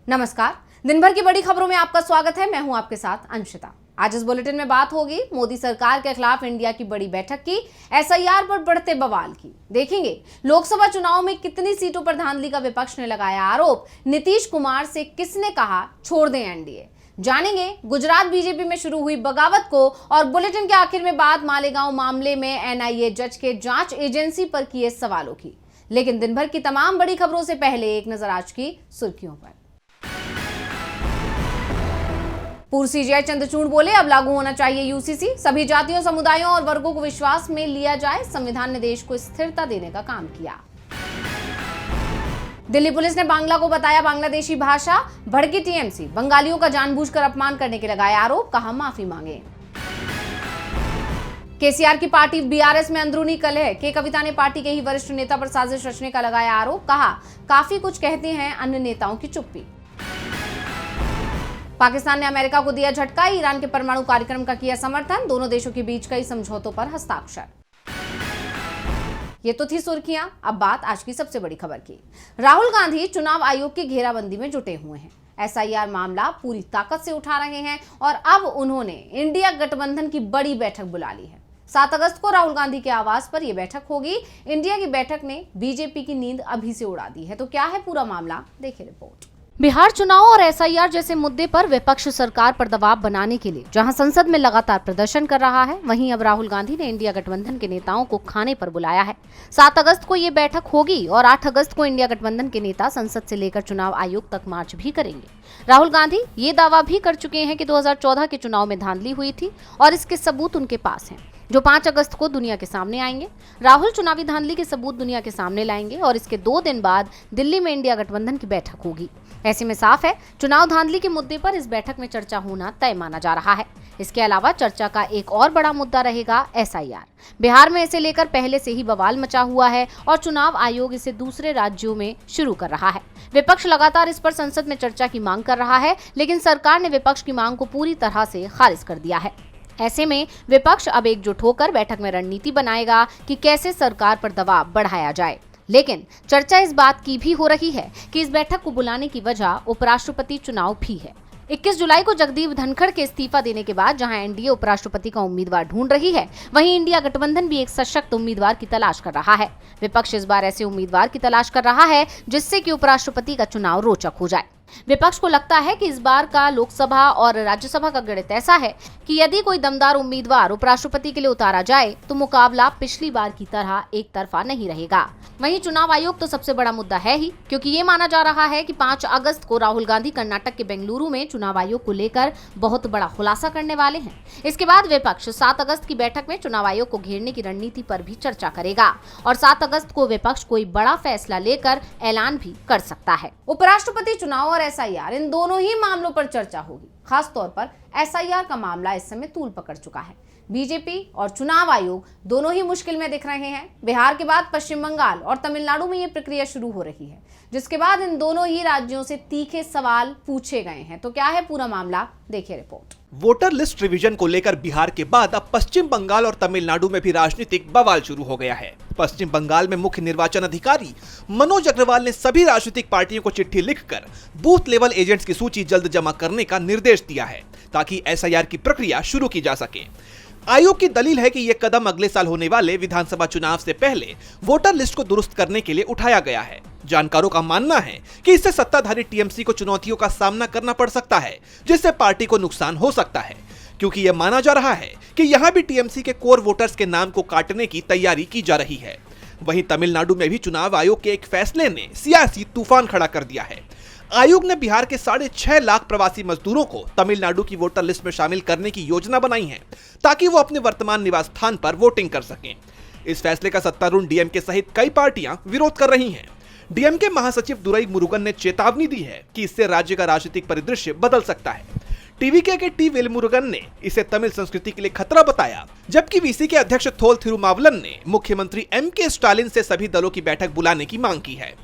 नमस्कार। दिन भर की बड़ी खबरों में आपका स्वागत है। मैं हूं आपके साथ अंशिता। आज इस बुलेटिन में बात होगी मोदी सरकार के खिलाफ इंडिया की बड़ी बैठक की, एसआईआर पर बढ़ते बवाल की। देखेंगे लोकसभा चुनाव में कितनी सीटों पर धांधली का विपक्ष ने लगाया आरोप, नीतीश कुमार से किसने कहा छोड़ दें एनडीए। जानेंगे गुजरात बीजेपी में शुरू हुई बगावत को, और बुलेटिन के आखिर में बात मालेगांव मामले में एनआईए जज के जांच एजेंसी पर किए सवालों की। लेकिन दिन भर की तमाम बड़ी खबरों से पहले एक नजर आज की सुर्खियों पर। पूर्व सीजीआई चंद्रचूड़ बोले, अब लागू होना चाहिए यूसीसी, सभी जातियों, समुदायों और वर्गों को विश्वास में लिया जाए। संविधान ने देश को स्थिरता देने का काम किया। दिल्ली पुलिस ने बांग्ला को बताया बांग्लादेशी भाषा, भड़की टीएमसी, बंगालियों का जानबूझकर अपमान करने के लगाया आरोप, कहा माफी मांगे। केसीआर की पार्टी बीआरएस में अंदरूनी कलह, के कविता ने पार्टी के ही वरिष्ठ नेता पर साजिश रचने का लगाया आरोप, कहा काफी कुछ कहते हैं अन्य नेताओं की चुप्पी। पाकिस्तान ने अमेरिका को दिया झटका, ईरान के परमाणु कार्यक्रम का किया समर्थन, दोनों देशों के बीच कई समझौतों पर हस्ताक्षर। ये तो थी सुर्खियां। अब बात आज की सबसे बड़ी खबर की। राहुल गांधी चुनाव आयोग की घेराबंदी में जुटे हुए हैं। एसआईआर मामला पूरी ताकत से उठा रहे हैं और अब उन्होंने इंडिया गठबंधन की बड़ी बैठक बुला ली है। 7 अगस्त को राहुल गांधी के आवास पर यह बैठक होगी। इंडिया की बैठक ने बीजेपी की नींद अभी से उड़ा दी है। तो क्या है पूरा मामला, देखिए रिपोर्ट। बिहार चुनाव और एसआईआर जैसे मुद्दे पर विपक्ष सरकार पर दबाव बनाने के लिए जहां संसद में लगातार प्रदर्शन कर रहा है, वहीं अब राहुल गांधी ने इंडिया गठबंधन के नेताओं को खाने पर बुलाया है। 7 अगस्त को ये बैठक होगी और 8 अगस्त को इंडिया गठबंधन के नेता संसद से लेकर चुनाव आयोग तक मार्च भी करेंगे। राहुल गांधी ये दावा भी कर चुके हैं कि 2014 के चुनाव में धांधली हुई थी और इसके सबूत उनके पास हैं, जो 5 अगस्त को दुनिया के सामने आएंगे। राहुल चुनावी धांधली के सबूत दुनिया के सामने लाएंगे और इसके 2 दिन बाद दिल्ली में इंडिया गठबंधन की बैठक होगी। ऐसे में साफ है चुनाव धांधली के मुद्दे पर इस बैठक में चर्चा होना तय माना जा रहा है। इसके अलावा चर्चा का एक और बड़ा मुद्दा रहेगा एसआईआर। बिहार में इसे लेकर पहले से ही बवाल मचा हुआ है और चुनाव आयोग इसे दूसरे राज्यों में शुरू कर रहा है। विपक्ष लगातार इस पर संसद में चर्चा की मांग कर रहा है, लेकिन सरकार ने विपक्ष की मांग को पूरी तरह से खारिज कर दिया है। ऐसे में विपक्ष अब एकजुट होकर बैठक में रणनीति बनाएगा कि कैसे सरकार पर दबाव बढ़ाया जाए। लेकिन चर्चा इस बात की भी हो रही है कि इस बैठक को बुलाने की वजह उपराष्ट्रपति चुनाव भी है। 21 जुलाई को जगदीप धनखड़ के इस्तीफा देने के बाद जहां एनडीए उपराष्ट्रपति का उम्मीदवार ढूंढ रही है, वहीं इंडिया गठबंधन भी एक सशक्त उम्मीदवार की तलाश कर रहा है। विपक्ष इस बार ऐसे उम्मीदवार की तलाश कर रहा है जिससे कि उपराष्ट्रपति का चुनाव रोचक हो जाए। विपक्ष को लगता है कि इस बार का लोकसभा और राज्यसभा का गणित ऐसा है कि यदि कोई दमदार उम्मीदवार उपराष्ट्रपति के लिए उतारा जाए तो मुकाबला पिछली बार की तरह एक तरफा नहीं रहेगा। वहीं चुनाव आयोग तो सबसे बड़ा मुद्दा है ही, क्योंकि ये माना जा रहा है कि 5 अगस्त को राहुल गांधी कर्नाटक के बेंगलुरु में चुनाव आयोग को लेकर बहुत बड़ा खुलासा करने वाले हैं। इसके बाद विपक्ष 7 अगस्त की बैठक में चुनाव आयोग को घेरने की रणनीति पर भी चर्चा करेगा और 7 अगस्त को विपक्ष कोई बड़ा फैसला लेकर ऐलान भी कर सकता है। उपराष्ट्रपति चुनाव और एसआईआर, इन दोनों ही मामलों पर चर्चा होगी। खास तौर पर एसआईआर का मामला इस समय तूल पकड़ चुका है। बीजेपी और चुनाव आयोग दोनों ही मुश्किल में दिख रहे हैं। बिहार के बाद पश्चिम बंगाल और तमिलनाडु में ये प्रक्रिया शुरू हो रही है, जिसके बाद इन दोनों ही राज्यों से तीखे सवाल पूछे गए हैं। तो क्या है पूरा मामला, देखिए रिपोर्ट। वोटर लिस्ट रिवीजन को लेकर बिहार के बाद अब पश्चिम बंगाल और तमिलनाडु में भी राजनीतिक बवाल शुरू हो गया है। पश्चिम बंगाल में मुख्य निर्वाचन अधिकारी मनोज अग्रवाल ने सभी राजनीतिक पार्टियों को चिट्ठी लिखकर बूथ लेवल एजेंट्स की सूची जल्द जमा करने का निर्देश दिया है, ताकि एसआईआर की प्रक्रिया शुरू की जा सके। आयोग की दलील है कि यह कदम अगले साल होने वाले विधानसभा चुनाव से पहले वोटर लिस्ट को दुरुस्त करने के लिए उठाया गया है। जानकारों का मानना है कि इससे सत्ताधारी टीएमसी को चुनौतियों का सामना करना पड़ सकता है, जिससे पार्टी को नुकसान हो सकता है, क्योंकि यह माना जा रहा है कि यहां भी टीएमसी के कोर वोटर्स के नाम को काटने की तैयारी की जा रही है। वहीं तमिलनाडु में भी चुनाव आयोग के एक फैसले ने सियासी तूफान खड़ा कर दिया है। आयोग ने बिहार के 6.5 लाख प्रवासी मजदूरों को तमिलनाडु की वोटर लिस्ट में शामिल करने की योजना बनाई है, ताकि वो अपने वर्तमान निवास स्थान पर वोटिंग कर सकें। इस फैसले का सत्तारूढ़ डीएमके सहित कई पार्टियां विरोध कर रही हैं। डीएमके महासचिव दुरई मुरुगन ने चेतावनी दी है कि इससे राज्य का राजनीतिक परिदृश्य बदल सकता है। टीवीके के टी वेलमुरुगन ने इसे तमिल संस्कृति के लिए खतरा बताया, जबकि वीसी के अध्यक्ष थोल थिरुमावलन ने मुख्यमंत्री एमके स्टालिन से सभी दलों की बैठक बुलाने की मांग की है।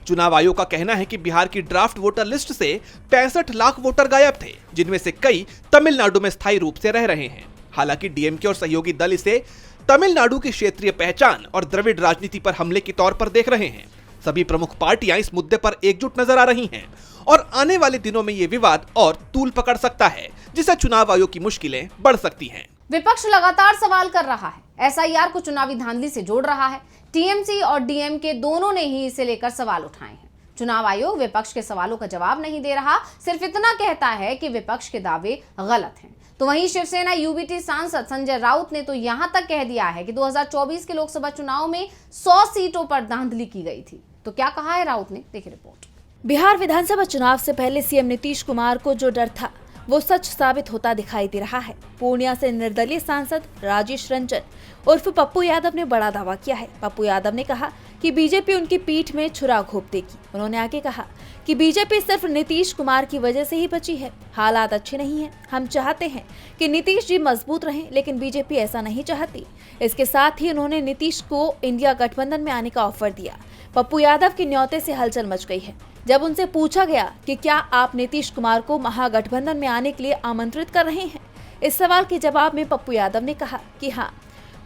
चुनाव आयोग का कहना है कि बिहार की ड्राफ्ट वोटर लिस्ट से 65 लाख वोटर गायब थे, जिनमें से कई तमिलनाडु में स्थायी रूप से रह रहे हैं। हालांकि डीएमके और सहयोगी दल इसे तमिलनाडु की क्षेत्रीय पहचान और द्रविड़ राजनीति पर हमले के तौर पर देख रहे हैं। सभी प्रमुख पार्टियां इस मुद्दे पर एकजुट नजर आ रही हैं और आने वाले दिनों में ये विवाद और तूल पकड़ सकता है, जिससे चुनाव आयोग की मुश्किलें बढ़ सकती हैं। विपक्ष लगातार सवाल कर रहा है, एसआईआर को चुनावी धांधली से जोड़ रहा है। टीएमसी और डीएमके दोनों ने ही इसे लेकर सवाल उठाए हैं। चुनाव आयोग विपक्ष के सवालों का जवाब नहीं दे रहा, सिर्फ इतना कहता है कि विपक्ष के दावे गलत हैं। तो वहीं शिवसेना यूबीटी सांसद संजय राउत ने तो यहां तक कह दिया है कि 2024 के लोकसभा चुनाव में 100 सीटों पर धांधली की गई थी। तो क्या कहा है राउत ने, देखिए रिपोर्ट। बिहार विधानसभा चुनाव से पहले सीएम नीतीश कुमार को जो डर था वो सच साबित होता दिखाई दे रहा है। पूर्णिया से निर्दलीय सांसद राजेश रंजन उर्फ पप्पू यादव ने बड़ा दावा किया है। पप्पू यादव ने कहा कि बीजेपी उनकी पीठ में छुरा घोंप देगी। उन्होंने आगे कहा कि बीजेपी सिर्फ नीतीश कुमार की वजह से ही बची है। हालात अच्छे नहीं हैं। हम चाहते हैं कि नीतीश जी मजबूत रहें, लेकिन बीजेपी ऐसा नहीं चाहती। इसके साथ ही उन्होंने नीतीश को इंडिया गठबंधन में आने का ऑफर दिया। पप्पू यादव के न्योते से हलचल मच गई है। जब उनसे पूछा गया कि क्या आप नीतीश कुमार को महागठबंधन में आने के लिए आमंत्रित कर रहे हैं, इस सवाल के जवाब में पप्पू यादव ने कहा कि हाँ,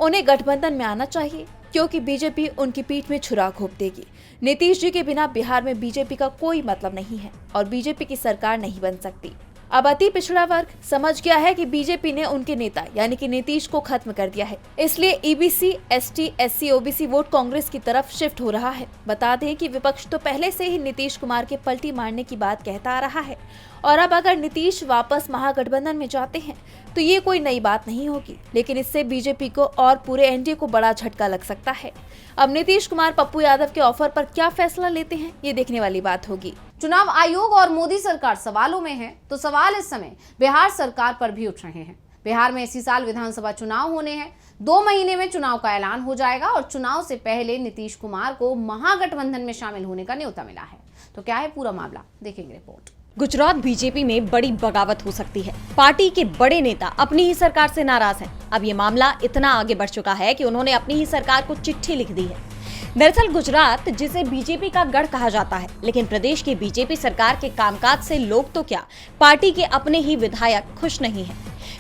उन्हें गठबंधन में आना चाहिए क्योंकि बीजेपी उनकी पीठ में छुरा घोंप देगी। नीतीश जी के बिना बिहार में बीजेपी का कोई मतलब नहीं है और बीजेपी की सरकार नहीं बन सकती। अब अति पिछड़ा वर्ग समझ गया है कि बीजेपी ने उनके नेता यानी कि नीतीश को खत्म कर दिया है, इसलिए EBC, ST, SC, OBC vote Congress की तरफ शिफ्ट हो रहा है। बता दें कि विपक्ष तो पहले से ही नीतीश कुमार के पलटी मारने की बात कहता आ रहा है और अब अगर नीतीश वापस महागठबंधन में जाते हैं तो ये कोई नई बात नहीं होगी, लेकिन इससे बीजेपी को और पूरे एनडीए को बड़ा झटका लग सकता है। अब नीतीश कुमार पप्पू यादव के ऑफर पर क्या फैसला लेते हैं, ये देखने वाली बात होगी। चुनाव आयोग और मोदी सरकार सवालों में है तो सवाल इस समय बिहार सरकार पर भी उठ रहे हैं। बिहार में इसी साल विधानसभा चुनाव होने हैं। 2 महीने में चुनाव का ऐलान हो जाएगा और चुनाव से पहले नीतीश कुमार को महागठबंधन में शामिल होने का न्योता मिला है। तो क्या है पूरा मामला, देखेंगे रिपोर्ट। गुजरात बीजेपी में बड़ी बगावत हो सकती है। पार्टी के बड़े नेता अपनी ही सरकार से नाराज हैं। अब ये मामला इतना आगे बढ़ चुका है कि उन्होंने अपनी ही सरकार को चिट्ठी लिख दी है। दरअसल गुजरात, जिसे बीजेपी का गढ़ कहा जाता है, लेकिन प्रदेश की बीजेपी सरकार के कामकाज से लोग तो क्या, पार्टी के अपने ही विधायक खुश नहीं हैं।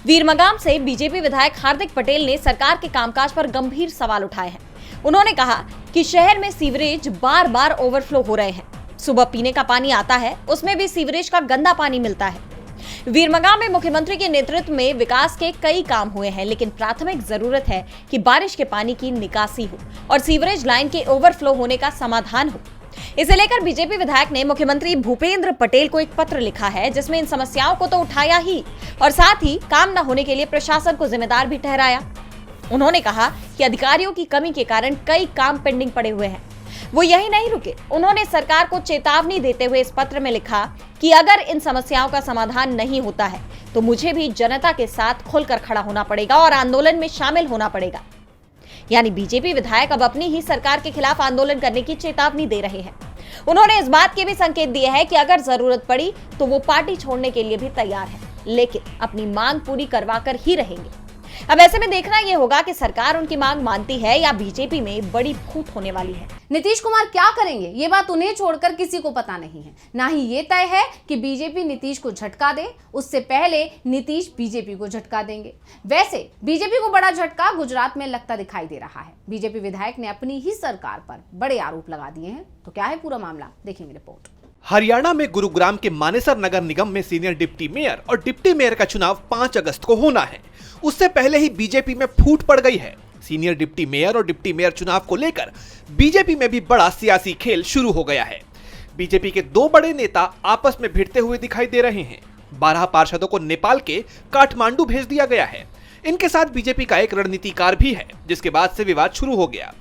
वीरमगाम से बीजेपी विधायक हार्दिक पटेल ने सरकार के कामकाज पर गंभीर सवाल उठाए हैं। उन्होंने कहा कि शहर में सीवरेज बार बार ओवरफ्लो हो रहे हैं। सुबह पीने का पानी आता है, उसमें भी सीवरेज का गंदा पानी मिलता है। वीरमगाम में मुख्यमंत्री के नेतृत्व में विकास के कई काम हुए हैं, लेकिन प्राथमिक जरूरत है कि बारिश के पानी की निकासी हो और सीवरेज लाइन के ओवरफ्लो होने का समाधान हो। इसे लेकर बीजेपी विधायक ने मुख्यमंत्री भूपेंद्र पटेल को एक पत्र लिखा है, जिसमें इन समस्याओं को तो उठाया ही और साथ ही काम न होने के लिए प्रशासन को जिम्मेदार भी ठहराया। उन्होंने कहा कि अधिकारियों की कमी के कारण कई काम पेंडिंग पड़े हुए हैं। वो यही नहीं रुके, उन्होंने सरकार को चेतावनी देते हुए इस पत्र में लिखा कि अगर इन समस्याओं का समाधान नहीं होता है तो मुझे भी जनता के साथ खुलकर खड़ा होना पड़ेगा और आंदोलन में शामिल होना पड़ेगा। यानी बीजेपी विधायक अब अपनी ही सरकार के खिलाफ आंदोलन करने की चेतावनी दे रहे हैं। उन्होंने इस बात के भी संकेत दिए हैं कि अगर जरूरत पड़ी तो वो पार्टी छोड़ने के लिए भी तैयार है, लेकिन अपनी मांग पूरी करवाकर ही रहेंगे। अब ऐसे में देखना यह होगा कि सरकार उनकी मांग मानती है या बीजेपी में बड़ी फूट होने वाली है। नीतीश कुमार क्या करेंगे ये बात उन्हें छोड़कर किसी को पता नहीं है। ना ही ये तय है कि बीजेपी नीतीश को झटका दे, उससे पहले नीतीश बीजेपी को झटका देंगे। वैसे बीजेपी को बड़ा झटका गुजरात में लगता दिखाई दे रहा है। बीजेपी विधायक ने अपनी ही सरकार पर बड़े आरोप लगा दिए हैं। तो क्या है पूरा मामला, देखेंगे रिपोर्ट। हरियाणा में गुरुग्राम के मानेसर नगर निगम में सीनियर डिप्टी मेयर और डिप्टी मेयर का चुनाव 5 अगस्त को होना है। उससे पहले ही बीजेपी में फूट पड़ गई है। सीनियर डिप्टी मेयर और डिप्टी मेयर चुनाव को लेकर बीजेपी में भी बड़ा सियासी खेल शुरू हो गया है। बीजेपी के 2 बड़े नेता आपस में भिड़ते हुए दिखाई दे रहे हैं। 12 पार्षदों को नेपाल के काठमांडू भेज दिया गया है। इनके साथ बीजेपी का एक रणनीतिकार भी है, जिसके बाद से विवाद शुरू हो गया।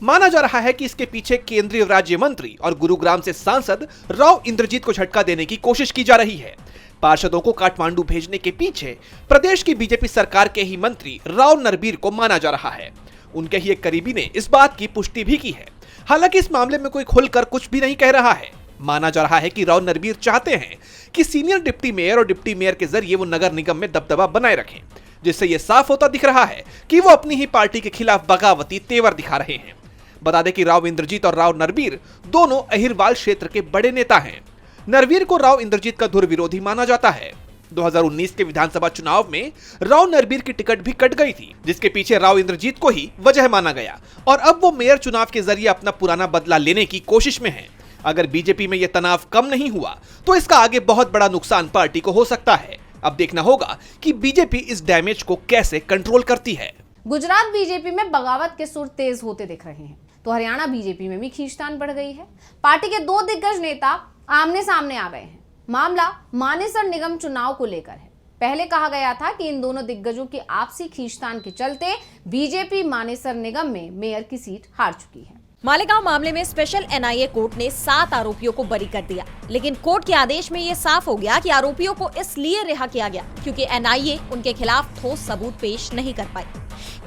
माना जा रहा है कि इसके पीछे केंद्रीय राज्य मंत्री और गुरुग्राम से सांसद राव इंद्रजीत को झटका देने की कोशिश की जा रही है। पार्षदों को काठमांडू भेजने के पीछे प्रदेश की बीजेपी सरकार के ही मंत्री राव नरबीर को माना जा रहा है। उनके ही एक करीबी ने इस बात की पुष्टि भी की है। हालांकि इस मामले में कोई खुलकर कुछ भी नहीं कह रहा है। माना जा रहा है कि राव नरबीर चाहते हैं कि सीनियर डिप्टी मेयर और डिप्टी मेयर के जरिए वो नगर निगम में दबदबा बनाए रखें, जिससे ये साफ होता दिख रहा है कि वो अपनी ही पार्टी के खिलाफ बगावती तेवर दिखा रहे हैं। बता दें कि राव इंद्रजीत और राव नरबीर दोनों अहिरवाल क्षेत्र के बड़े नेता हैं। नरबीर को राव इंद्रजीत का धुर विरोधी माना जाता है। 2019 के विधानसभा चुनाव में राव नरबीर की टिकट भी कट गई थी, जिसके पीछे राव इंद्रजीत को ही वजह माना गया और अब वो मेयर चुनाव के जरिए अपना पुराना बदला लेने की कोशिश में है। अगर बीजेपी में यह तनाव कम नहीं हुआ तो इसका आगे बहुत बड़ा नुकसान पार्टी को हो सकता है। अब देखना होगा कि बीजेपी इस डैमेज को कैसे कंट्रोल करती है। गुजरात बीजेपी में बगावत के सुर तेज होते दिख रहे हैं, तो हरियाणा बीजेपी में भी खींचतान बढ़ गई है। पार्टी के दो दिग्गज नेता आमने सामने आ गए हैं। मामला मानेसर निगम चुनाव को लेकर है। पहले कहा गया था कि इन दोनों दिग्गजों की आपसी खींचतान के चलते बीजेपी मानेसर निगम में मेयर की सीट हार चुकी है। मालेगांव मामले में स्पेशल एनआईए कोर्ट ने 7 आरोपियों को बरी कर दिया, लेकिन कोर्ट के आदेश में ये साफ हो गया कि आरोपियों को इसलिए रिहा किया गया क्योंकि एनआईए उनके खिलाफ ठोस सबूत पेश नहीं कर पाई।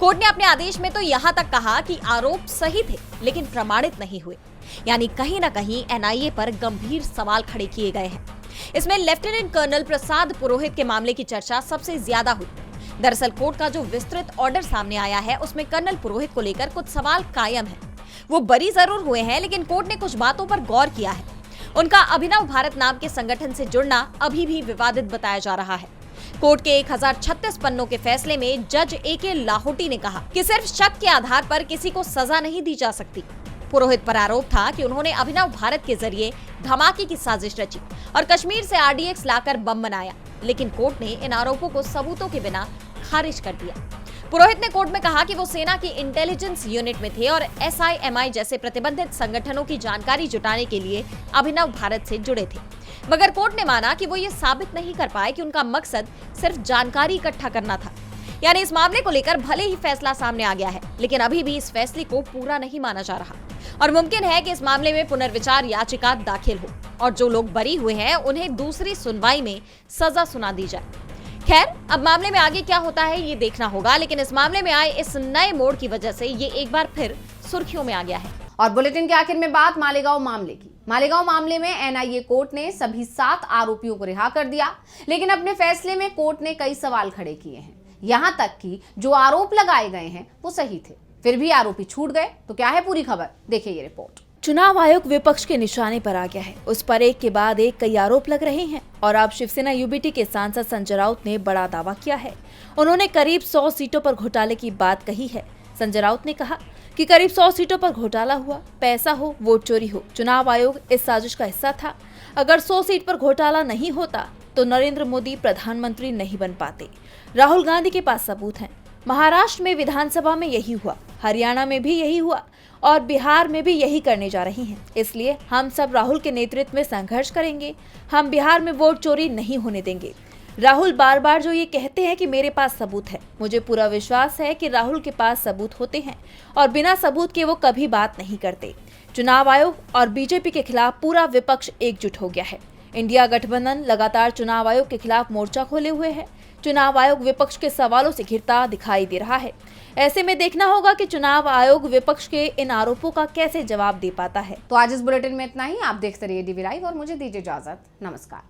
कोर्ट ने अपने आदेश में तो यहाँ तक कहा कि आरोप सही थे लेकिन प्रमाणित नहीं हुए, यानी कहीं न कहीं एनआईए पर गंभीर सवाल खड़े किए गए हैं। इसमें लेफ्टिनेंट कर्नल प्रसाद पुरोहित के मामले की चर्चा सबसे ज्यादा हुई। दरअसल कोर्ट का जो विस्तृत ऑर्डर सामने आया है उसमें कर्नल पुरोहित को लेकर कुछ सवाल कायम है। वो बरी जरूर हुए हैं, लेकिन कोर्ट ने कुछ बातों पर गौर किया है। उनका अभिनव भारत नाम के संगठन से जुड़ना अभी भी विवादित बताया जा रहा है। कोर्ट के 1036 पन्नों के फैसले में जज ए.के. लाहोटी ने कहा कि सिर्फ शक के आधार पर किसी को सजा नहीं दी जा सकती। पुरोहित पर आरोप था कि उन्होंने अभिनव भारत के जरिए धमाके की साजिश रची और कश्मीर से आरडीएक्स लाकर बम बनाया, लेकिन कोर्ट ने इन आरोपों को सबूतों के बिना खारिज कर दिया। पुरोहित ने कोर्ट में कहा कि वो सेना की इंटेलिजेंस यूनिट में थे और एसआईएमआई जैसे प्रतिबंधित संगठनों की जानकारी जुटाने के लिए अभिनव भारत से जुड़े थे, मगर कोर्ट ने माना कि वो ये साबित नहीं कर पाए कि उनका मकसद सिर्फ जानकारी इकट्ठा करना था। यानी इस मामले को लेकर भले ही फैसला सामने आ गया है, लेकिन अभी भी इस फैसले को पूरा नहीं माना जा रहा और मुमकिन है कि इस मामले में पुनर्विचार याचिका दाखिल हो और जो लोग बरी हुए हैं उन्हें दूसरी सुनवाई में सजा सुना दी जाए। खैर, अब मामले में आगे क्या होता है ये देखना होगा, लेकिन इस मामले में आए इस नए मोड़ की वजह से ये एक बार फिर सुर्खियों में आ गया है। और बुलेटिन के आखिर में बात मालेगांव मामले की। मालेगांव मामले में एनआईए कोर्ट ने सभी 7 आरोपियों को रिहा कर दिया, लेकिन अपने फैसले में कोर्ट ने कई सवाल खड़े किए हैं। यहाँ तक कि जो आरोप लगाए गए हैं वो सही थे, फिर भी आरोपी छूट गए। तो क्या है पूरी खबर, देखिए ये रिपोर्ट। चुनाव आयोग विपक्ष के निशाने पर आ गया है। उस पर एक के बाद एक कई आरोप लग रहे हैं और अब शिवसेना यूबीटी के सांसद संजय राउत ने बड़ा दावा किया है। उन्होंने करीब 100 सीटों पर घोटाले की बात कही है। संजय राउत ने कहा कि करीब 100 सीटों पर घोटाला हुआ, पैसा हो, वोट चोरी हो, चुनाव आयोग इस साजिश का हिस्सा था। अगर 100 सीट पर घोटाला नहीं होता तो नरेंद्र मोदी प्रधानमंत्री नहीं बन पाते। राहुल गांधी के पास सबूत हैं। महाराष्ट्र में विधानसभा में यही हुआ, हरियाणा में भी यही हुआ और बिहार में भी यही करने जा रही हैं। इसलिए हम सब राहुल के नेतृत्व में संघर्ष करेंगे। हम बिहार में वोट चोरी नहीं होने देंगे। राहुल बार बार जो ये कहते हैं कि मेरे पास सबूत है, मुझे पूरा विश्वास है कि राहुल के पास सबूत होते हैं और बिना सबूत के वो कभी बात नहीं करते। चुनाव आयोग और बीजेपी के खिलाफ पूरा विपक्ष एकजुट हो गया है। इंडिया गठबंधन लगातार चुनाव आयोग के खिलाफ मोर्चा खोले हुए है। चुनाव आयोग विपक्ष के सवालों से घिरता दिखाई दे रहा है। ऐसे में देखना होगा कि चुनाव आयोग विपक्ष के इन आरोपों का कैसे जवाब दे पाता है। तो आज इस बुलेटिन में इतना ही। आप देखते रहिए डीवी लाइव और मुझे दीजिए इजाजत। नमस्कार।